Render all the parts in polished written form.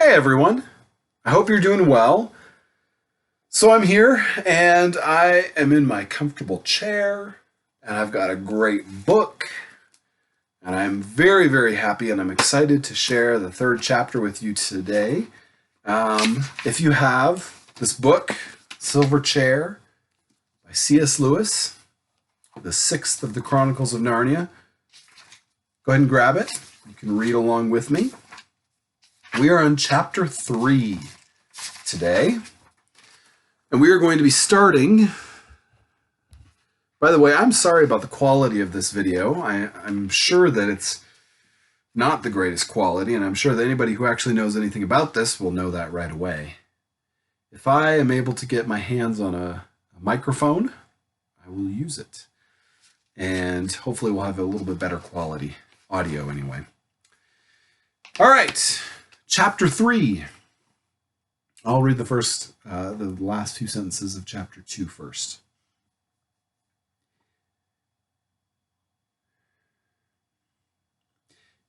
Hey everyone, I hope you're doing well. So I'm here and I am in my comfortable chair and I've got a great book and I'm very, very happy and I'm excited to share the third chapter with you today. If you have this book, Silver Chair by C.S. Lewis, the sixth of the Chronicles of Narnia, go ahead and grab it. You can read along with me. We are on chapter 3 today, and we are going to be starting. By the way, I'm sorry about the quality of this video. I'm sure that it's not the greatest quality, and I'm sure that anybody who actually knows anything about this will know that right away. If I am able to get my hands on a microphone, I will use it, and hopefully we'll have a little bit better quality audio anyway. All right. Chapter 3. I'll read the last few sentences of chapter 2 first.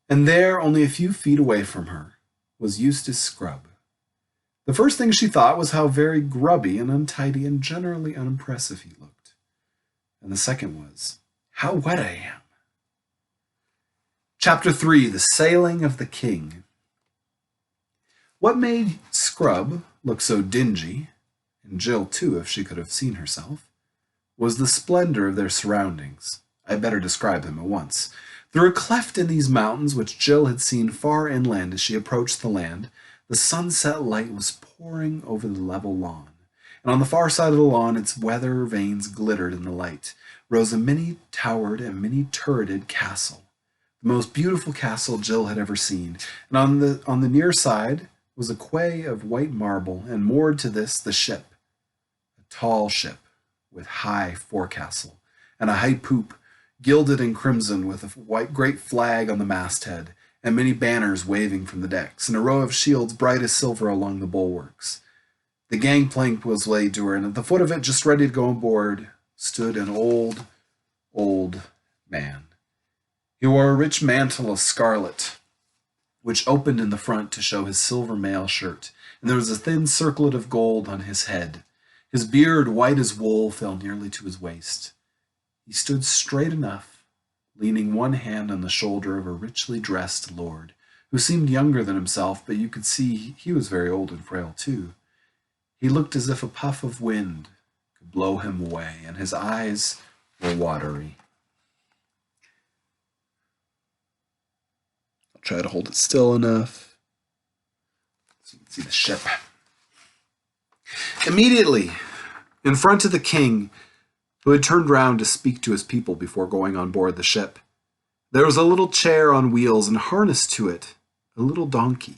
And there, only a few feet away from her, was Eustace Scrubb. The first thing she thought was how very grubby and untidy and generally unimpressive he looked. And the second was, how wet I am. Chapter 3. The Sailing of the King. What made Scrubb look so dingy, and Jill too if she could have seen herself, was the splendor of their surroundings. I had better describe them at once. Through a cleft in these mountains, which Jill had seen far inland as she approached the land, the sunset light was pouring over the level lawn, and on the far side of the lawn its weather vanes glittered in the light, rose a many-towered and many-turreted castle, the most beautiful castle Jill had ever seen, and on the near side was a quay of white marble, and moored to this the ship, a tall ship with high forecastle, and a high poop, gilded and crimson with a great flag on the masthead, and many banners waving from the decks, and a row of shields bright as silver along the bulwarks. The gangplank was laid to her, and at the foot of it, just ready to go on board, stood an old, old man. He wore a rich mantle of scarlet, which opened in the front to show his silver mail shirt, and there was a thin circlet of gold on his head. His beard, white as wool, fell nearly to his waist. He stood straight enough, leaning one hand on the shoulder of a richly dressed lord, who seemed younger than himself, but you could see he was very old and frail too. He looked as if a puff of wind could blow him away, and his eyes were watery. Try to hold it still enough so you can see the ship. Immediately, in front of the king, who had turned round to speak to his people before going on board the ship, there was a little chair on wheels and harnessed to it a little donkey,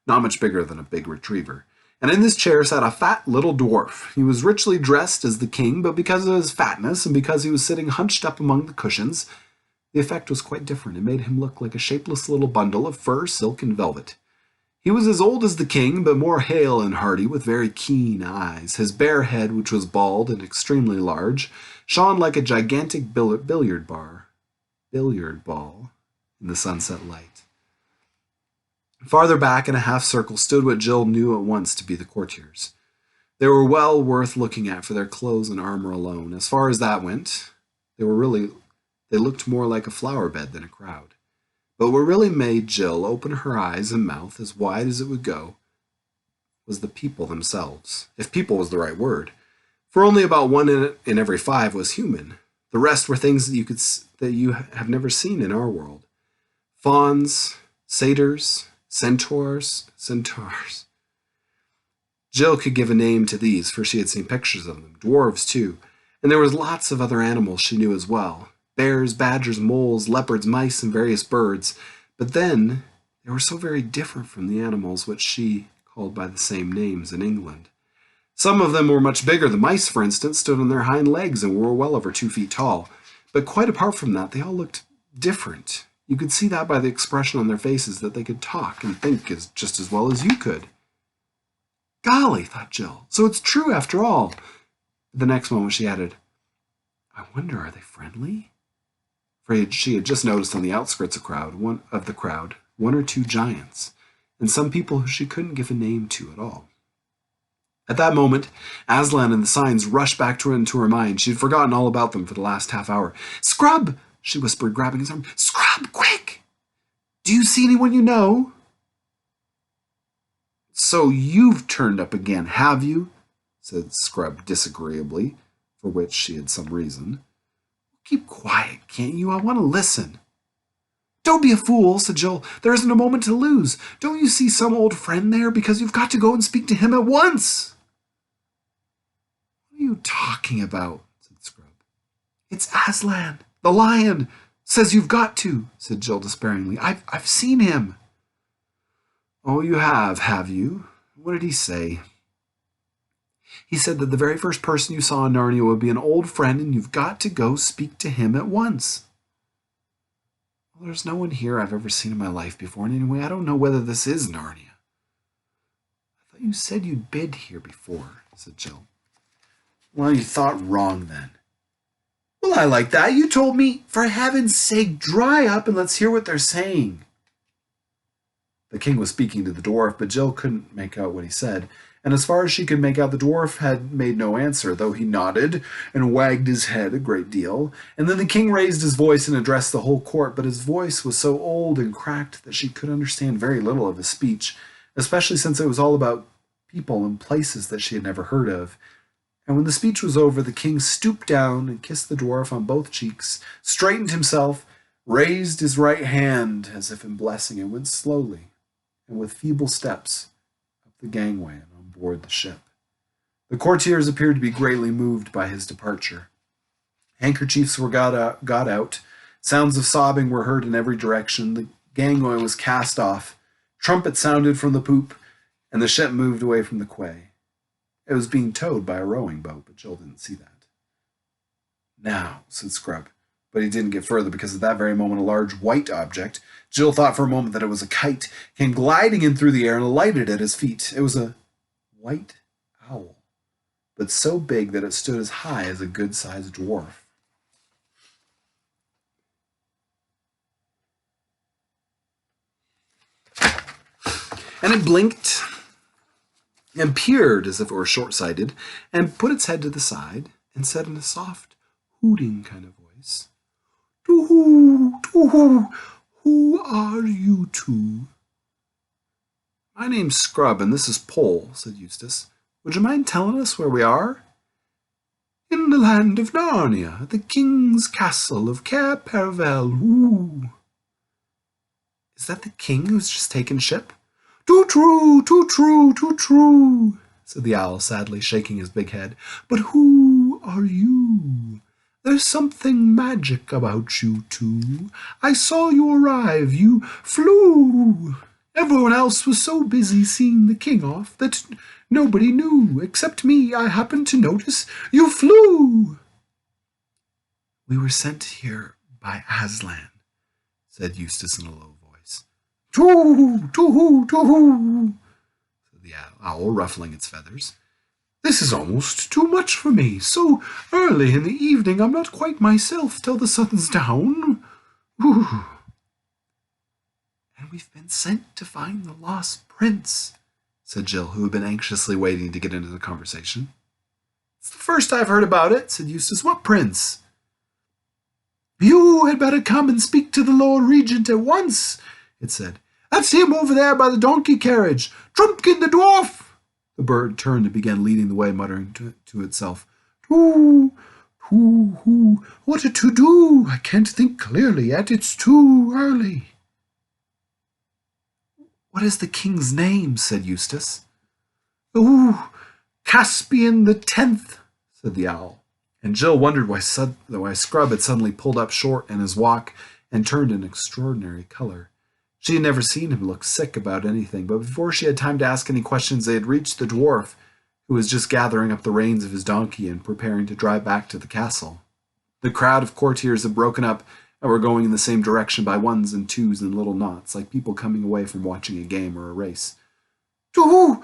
not much bigger than a big retriever. And in this chair sat a fat little dwarf. He was richly dressed as the king, but because of his fatness and because he was sitting hunched up among the cushions, the effect was quite different. It made him look like a shapeless little bundle of fur, silk, and velvet. He was as old as the king, but more hale and hearty, with very keen eyes. His bare head, which was bald and extremely large, shone like a gigantic billiard ball in the sunset light. Farther back in a half circle stood what Jill knew at once to be the courtiers. They were well worth looking at for their clothes and armor alone. As far as that went, they looked more like a flower bed than a crowd. But what really made Jill open her eyes and mouth as wide as it would go was the people themselves, if people was the right word. For only about 1 in every 5 was human. The rest were things that you have never seen in our world. Fauns, satyrs, centaurs. Jill could give a name to these, for she had seen pictures of them. Dwarves, too. And there was lots of other animals she knew as well. Bears, badgers, moles, leopards, mice, and various birds. But then, they were so very different from the animals which she called by the same names in England. Some of them were much bigger. The mice, for instance, stood on their hind legs and were well over 2 feet tall. But quite apart from that, they all looked different. You could see that by the expression on their faces that they could talk and think just as well as you could. Golly, thought Jill, so it's true after all. The next moment she added, I wonder, are they friendly? For she had just noticed on the outskirts of the crowd, one or two giants, and some people who she couldn't give a name to at all. At that moment, Aslan and the signs rushed back into her mind. She'd forgotten all about them for the last half hour. "Scrub!" she whispered, grabbing his arm. "Scrub, quick! Do you see anyone you know?" "So you've turned up again, have you?" said Scrub disagreeably, for which she had some reason. "Keep quiet, can't you? I want to listen." "Don't be a fool," said Jill. "There isn't a moment to lose. Don't you see some old friend there? Because you've got to go and speak to him at once." "What are you talking about?" said Scrub. "It's Aslan, the lion. Says you've got to," said Jill despairingly. I've seen him." "Oh, you have you? What did he say?" "He said that the very first person you saw in Narnia would be an old friend, and you've got to go speak to him at once." "Well, there's no one here I've ever seen in my life before, and anyway, I don't know whether this is Narnia." "I thought you said you'd been here before," said Jill. "Well, you thought wrong then." "Well, I like that. You told me, for heaven's sake, dry up and let's hear what they're saying." The king was speaking to the dwarf, but Jill couldn't make out what he said, and as far as she could make out, the dwarf had made no answer, though he nodded and wagged his head a great deal. And then the king raised his voice and addressed the whole court, but his voice was so old and cracked that she could understand very little of his speech, especially since it was all about people and places that she had never heard of. And when the speech was over, the king stooped down and kissed the dwarf on both cheeks, straightened himself, raised his right hand as if in blessing, and went slowly and with feeble steps up the gangway and on board the ship. The courtiers appeared to be greatly moved by his departure. Handkerchiefs were got out. Sounds of sobbing were heard in every direction. The gangway was cast off. Trumpets sounded from the poop, and the ship moved away from the quay. It was being towed by a rowing boat, but Jill didn't see that. "Now," said Scrub, but he didn't get further because at that very moment a large white object, Jill thought for a moment that it was a kite, came gliding in through the air and alighted at his feet. It was a white owl, but so big that it stood as high as a good-sized dwarf. And it blinked and peered as if it were short-sighted, and put its head to the side and said in a soft, hooting kind of voice, "Too-hoo, too-hoo, who are you two?" "My name's Scrub, and this is Pole," said Eustace. "Would you mind telling us where we are?" "In the land of Narnia, the king's castle of Cair Paravel. Ooh." "Is that the king who's just taken ship?" "Too true, too true, too true," said the owl sadly, shaking his big head. "But who are you? There's something magic about you two. I saw you arrive. You flew. Everyone else was so busy seeing the king off that nobody knew. Except me, I happened to notice you flew." "We were sent here by Aslan," said Eustace in a low voice. "Too, too, too," said the owl, ruffling its feathers. "This is almost too much for me. So early in the evening I'm not quite myself till the sun's down. Ooh." "And we've been sent to find the lost prince," said Jill, who had been anxiously waiting to get into the conversation. "It's the first I've heard about it," said Eustace. "What prince?" "You had better come and speak to the Lord Regent at once," it said. "That's him over there by the donkey carriage. Trumpkin the dwarf." The bird turned and began leading the way, muttering to itself, "Too, too, hoo, what to do? I can't think clearly yet. It's too early." "What is the king's name?" said Eustace. "Ooh, Caspian the 10th, said the owl. And Jill wondered why Scrub had suddenly pulled up short in his walk and turned an extraordinary color. She had never seen him look sick about anything, but before she had time to ask any questions, they had reached the dwarf, who was just gathering up the reins of his donkey and preparing to drive back to the castle. The crowd of courtiers had broken up and were going in the same direction by ones and twos and little knots, like people coming away from watching a game or a race. To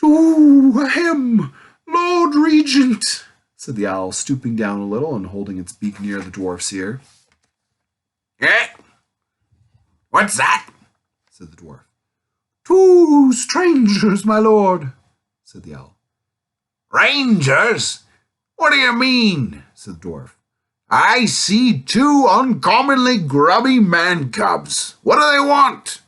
him, Lord Regent, said the owl, stooping down a little and holding its beak near the dwarf's ear. Eh? What's that? Said the dwarf. "Two strangers, my lord," said the owl. "Rangers? What do you mean?" said the dwarf. "I see two uncommonly grubby man-cubs. What do they want?"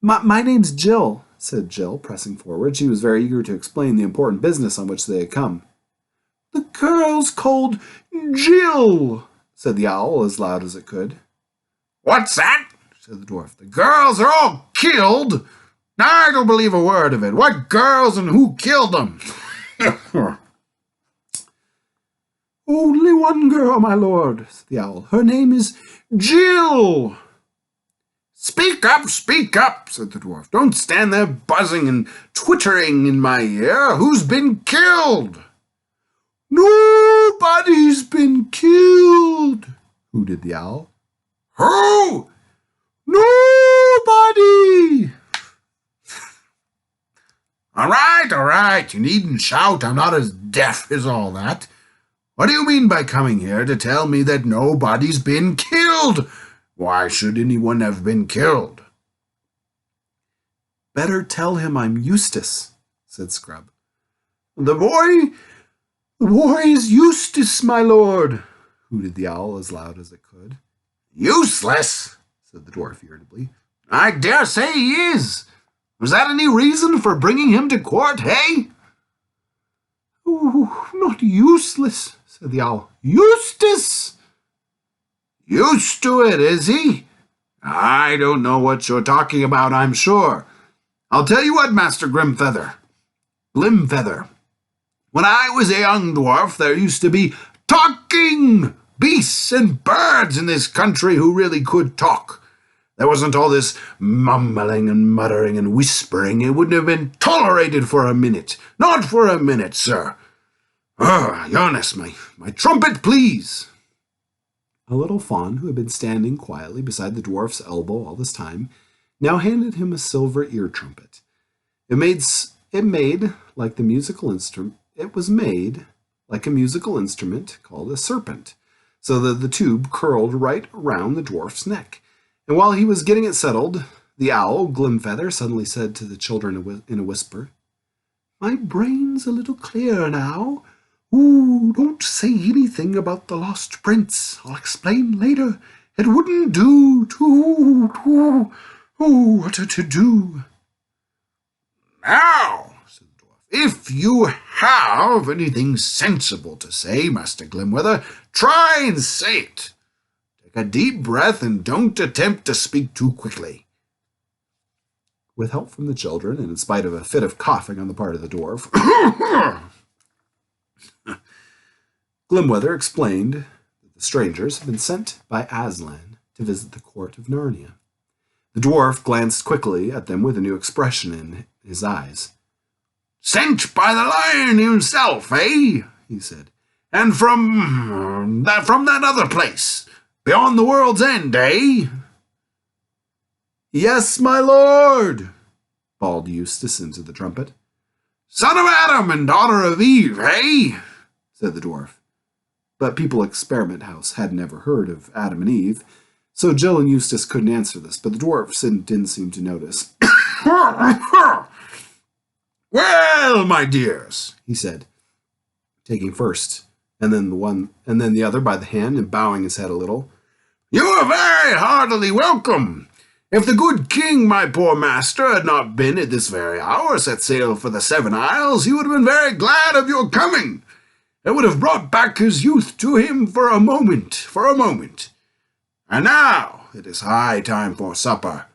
My name's Jill," said Jill, pressing forward. She was very eager to explain the important business on which they had come. "The girl's called Jill," said the owl as loud as it could. "What's that?" said the dwarf. "The girls are all killed? I don't believe a word of it. What girls and who killed them?" "Only one girl, my lord," said the owl. "Her name is Jill." Speak up, said the dwarf. "Don't stand there buzzing and twittering in my ear. Who's been killed?" "Nobody's been killed," hooted the owl. "Who?" "Nobody." All right, you needn't shout. I'm not as deaf as all that. What do you mean by coming here to tell me that nobody's been killed? Why should anyone have been killed?" "Better tell him I'm Eustace," said Scrub. The boy "The boy's Eustace, my lord," hooted the owl as loud as it could. "Useless," said the dwarf irritably. "I dare say he is. Was that any reason for bringing him to court, hey?" "Oh, not useless," said the owl. "Eustace." "Used to it, is he? I don't know what you're talking about, I'm sure. I'll tell you what, Master Glimfeather. When I was a young dwarf, there used to be talking beasts and birds in this country who really could talk. There wasn't all this mumbling and muttering and whispering. It wouldn't have been tolerated for a minute. Not for a minute, sir. Jonas, my trumpet, please." A little fawn, who had been standing quietly beside the dwarf's elbow all this time, now handed him a silver ear trumpet. It was made like a musical instrument called a serpent, so that the tube curled right round the dwarf's neck. And while he was getting it settled, the owl, Glimfeather, suddenly said to the children in a whisper, "My brain's a little clearer now. Ooh, don't say anything about the lost prince. I'll explain later. It wouldn't do to do." "Now," said the dwarf, "if you have anything sensible to say, Master Glimweather, try and say it. Take a deep breath and don't attempt to speak too quickly." With help from the children, and in spite of a fit of coughing on the part of the dwarf, Glimweather explained that the strangers had been sent by Aslan to visit the court of Narnia. The dwarf glanced quickly at them with a new expression in his eyes. "Sent by the lion himself, eh?" he said. "And from that other place, beyond the world's end, eh?" "Yes, my lord," bawled Eustace into the trumpet. "Son of Adam and daughter of Eve, eh?" said the dwarf. But people at Experiment House had never heard of Adam and Eve, so Jill and Eustace couldn't answer this, but the dwarfs didn't seem to notice. "Well, my dears," he said, taking first and then the other by the hand and bowing his head a little. "You are very heartily welcome. If the good king, my poor master, had not been at this very hour set sail for the 7 Isles, he would have been very glad of your coming. It would have brought back his youth to him for a moment. And now it is high time for supper.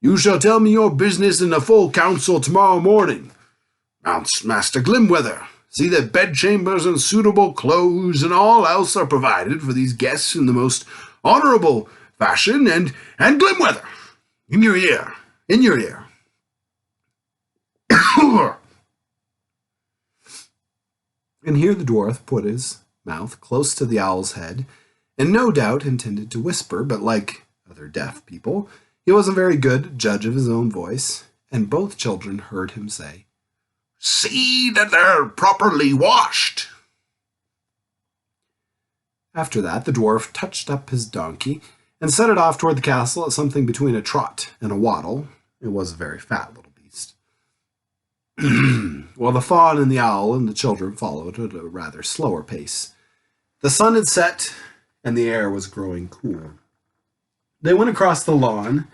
You shall tell me your business in the full council tomorrow morning. Master Glimweather, see that bedchambers and suitable clothes and all else are provided for these guests in the most honorable fashion, and Glimweather, in your ear. And here the dwarf put his mouth close to the owl's head, and no doubt intended to whisper, but like other deaf people, he wasn't very good judge of his own voice, and both children heard him say, "See that they're properly washed." After that, the dwarf touched up his donkey and set it off toward the castle at something between a trot and a waddle, It was a very fat little beast. While the fawn and the owl and the children followed at a rather slower pace. The sun had set, and the air was growing cool. They went across the lawn,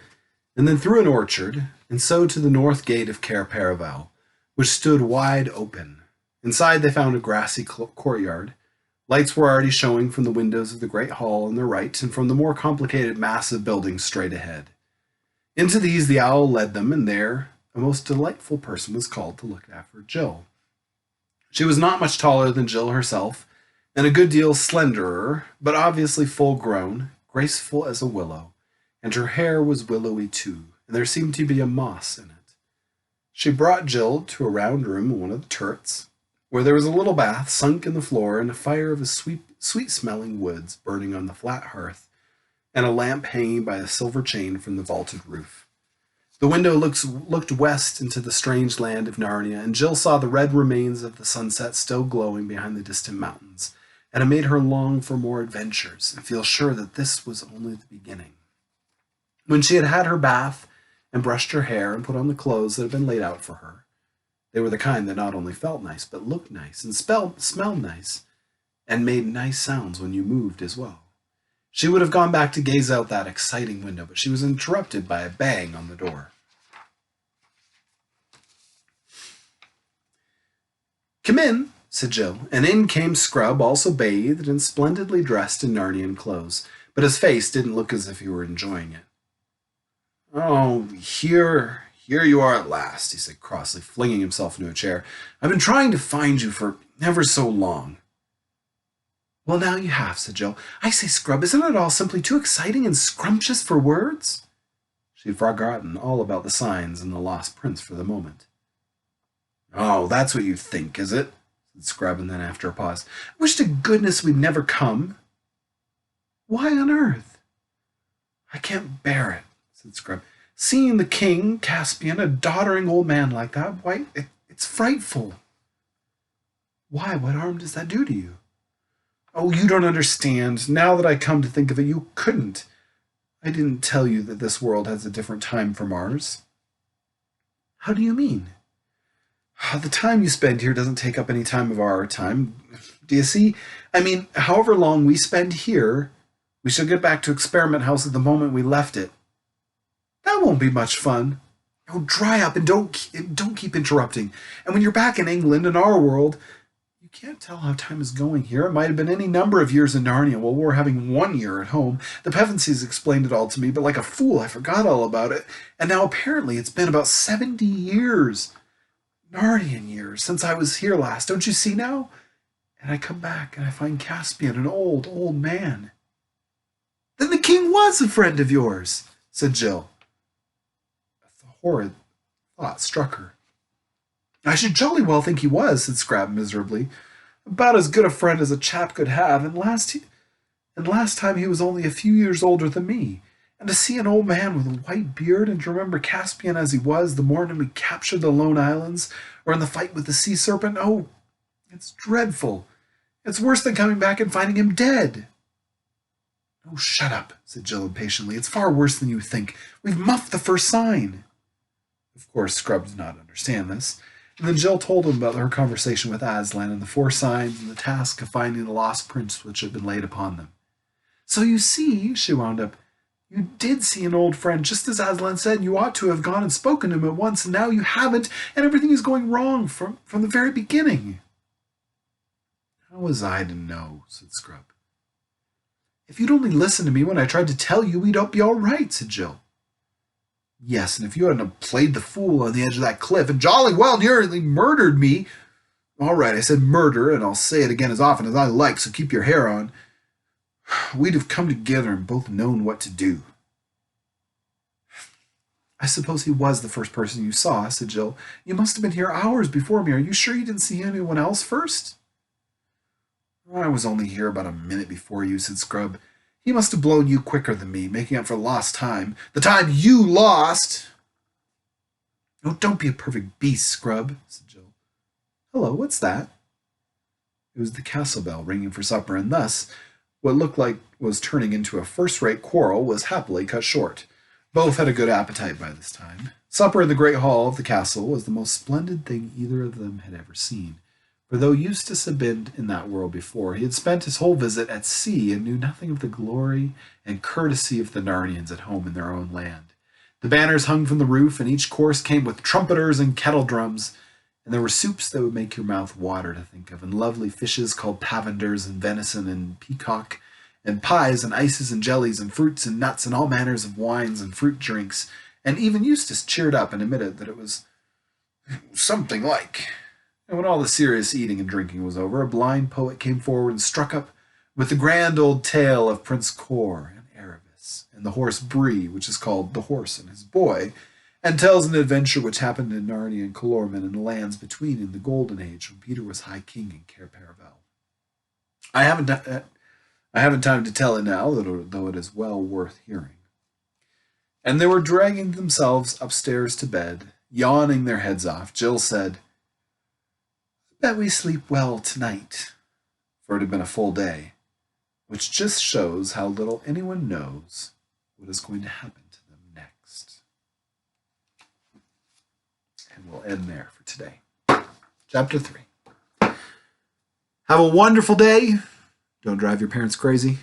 and then through an orchard, and so to the north gate of Cair Paravel, which stood wide open. Inside they found a grassy courtyard. Lights were already showing from the windows of the great hall on their right, and from the more complicated massive buildings straight ahead. Into these the owl led them, and there a most delightful person was called to look after Jill. She was not much taller than Jill herself, and a good deal slenderer, but obviously full-grown, graceful as a willow, and her hair was willowy too, and there seemed to be a moss in it. She brought Jill to a round room in one of the turrets, where there was a little bath sunk in the floor and a fire of sweet-smelling woods burning on the flat hearth, and a lamp hanging by a silver chain from the vaulted roof. The window looked west into the strange land of Narnia, and Jill saw the red remains of the sunset still glowing behind the distant mountains, and it made her long for more adventures and feel sure that this was only the beginning. When she had had her bath and brushed her hair and put on the clothes that had been laid out for her, they were the kind that not only felt nice, but looked nice and smelled nice and made nice sounds when you moved as well. She would have gone back to gaze out that exciting window, but she was interrupted by a bang on the door. "Come in," said Jill, and in came Scrub, also bathed and splendidly dressed in Narnian clothes, but his face didn't look as if he were enjoying it. "Oh, here you are at last," he said crossly, flinging himself into a chair. "I've been trying to find you for ever so long." "Well, now you have," said Jill. "I say, Scrub, isn't it all simply too exciting and scrumptious for words?" She had forgotten all about the signs and the lost prince for the moment. "Oh, that's what you think, is it?" said Scrub, and then after a pause, "I wish to goodness we'd never come." "Why on earth?" "I can't bear it," said Scrub. "Seeing the king, Caspian, a doddering old man like that, why, it's frightful." "Why, what harm does that do to you?" "Oh, you don't understand. Now that I come to think of it, you couldn't. I didn't tell you that this world has a different time from ours." "How do you mean?" "The time you spend here doesn't take up any time of our time. Do you see? I mean, however long we spend here, we shall get back to Experiment House at the moment we left it." "That won't be much fun." "Oh, dry up and don't keep interrupting. And when you're back in England, in our world, you can't tell how time is going here. It might have been any number of years in Narnia while we're having 1 year at home. The Pevensies explained it all to me, but like a fool, I forgot all about it. And now apparently it's been about 70 years. Narnian years since I was here last. Don't you see now? And I come back and I find Caspian an old, old man." "Then the king was a friend of yours," said Jill. A horrid thought struck her. "I should jolly well think he was," said Scrab miserably. "About as good a friend as a chap could have, and last time he was only a few years older than me. And to see an old man with a white beard, and to remember Caspian as he was the morning we captured the Lone Islands, or in the fight with the sea serpent, oh, it's dreadful. It's worse than coming back and finding him dead." "Oh, shut up," said Jill impatiently. "It's far worse than you think. We've muffed the first sign." Of course, Scrub did not understand this, and then Jill told him about her conversation with Aslan and the 4 signs and the task of finding the lost prince which had been laid upon them. "So you see," she wound up, "you did see an old friend, just as Aslan said. You ought to have gone and spoken to him at once, and now you haven't, and everything is going wrong from the very beginning." "How was I to know?" said Scrub. "If you'd only listened to me when I tried to tell you, we'd be all right," said Jill. "Yes, and if you hadn't played the fool on the edge of that cliff and jolly well nearly murdered me—" "All right, I said murder, and I'll say it again as often as I like, so keep your hair on. We'd have come together and both known what to do." "I suppose he was the first person you saw," said Jill. "You must have been here hours before me. Are you sure you didn't see anyone else first?" "I was only here about a minute before you," said Scrub. "He must have blown you quicker than me, making up for lost time. The time you lost!" "Oh, don't be a perfect beast, Scrub," said Jill. "Hello, what's that?" It was the castle bell ringing for supper, and thus what looked like was turning into a first-rate quarrel was happily cut short. Both had a good appetite by this time. Supper in the great hall of the castle was the most splendid thing either of them had ever seen. For though Eustace had been in that world before, he had spent his whole visit at sea and knew nothing of the glory and courtesy of the Narnians at home in their own land. The banners hung from the roof, and each course came with trumpeters and kettle drums, and there were soups that would make your mouth water to think of, and lovely fishes called pavenders, and venison and peacock, and pies and ices and jellies and fruits and nuts and all manners of wines and fruit drinks, and even Eustace cheered up and admitted that it was something like. And when all the serious eating and drinking was over, a blind poet came forward and struck up with the grand old tale of Prince Cor and Erebus, and the horse Bree, which is called The Horse and His Boy, and tells an adventure which happened in Narnia and Calormen and the lands between in the Golden Age when Peter was High King in Cair Paravel. I haven't time to tell it now, though it is well worth hearing. And they were dragging themselves upstairs to bed, yawning their heads off. Jill said, "Bet we sleep well tonight," for it had been a full day, which just shows how little anyone knows what is going to happen to them next. And we'll end there for today. Chapter 3. Have a wonderful day. Don't drive your parents crazy.